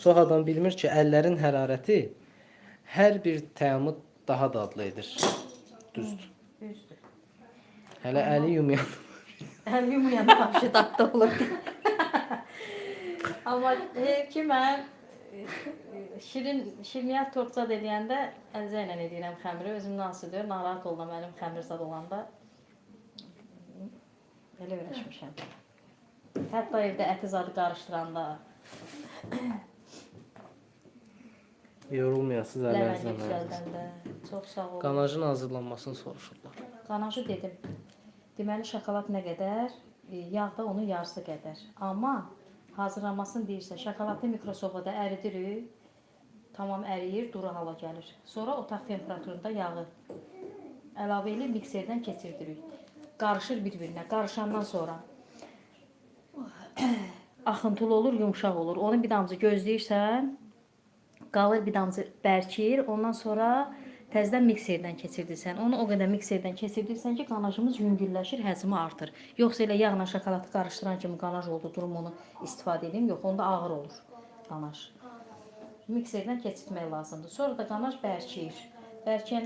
Çox adam bilmir ki, əllərin hərarəti hər bir təamı daha dadlı edir. Düzdür. Düzdür. Hələ əli yumayan. Əl yumuyanda vəbşi dadlı olur. Amma ki mən şirniyyat tortzad edəndə əlcə ilə edirəm xəmiri. Özüm nasıl deyir, narahat olma mənim xəmir zad olanda. Belə öyrəşmişəm. Hətta evdə əti zadı qarışdıranda. Yorulmayasınız əllərinizlə. Ləvəndi düzəldəndə. Çox sağ olun. Qanajın hazırlanmasını soruşurlar. Qanajı dedim. Deməli, şokolad nə qədər? Yağda onun yarısı qədər. Amma hazırlanmasını deyirsə, şokoladı mikrosobada əridirik. Tamam əriyir, duru hala gəlir. Sonra otaq temperaturunda yağı əlavə edib mikserdən keçirdirik. Qarışır bir-birinə. Qarışandan sonra axıntılı olur, yumşaq olur. Onu bir damcı gözləyirsən, qalır bir damcı bərkir. Ondan sonra təzədən mikserdən keçirdirsən. Onu o qədər mikserdən keçirdirsən ki, qanajımız yüngülləşir, həcmi artır. Yoxsa elə yağla şokoladı qarışdıran kimi qanaj oldu, durum onu istifadə edeyim. Yox, onda ağır olur qanaj. Mikserdən keçirtmək lazımdır. Sonra da qanaj bərkir. Bərkiyəndə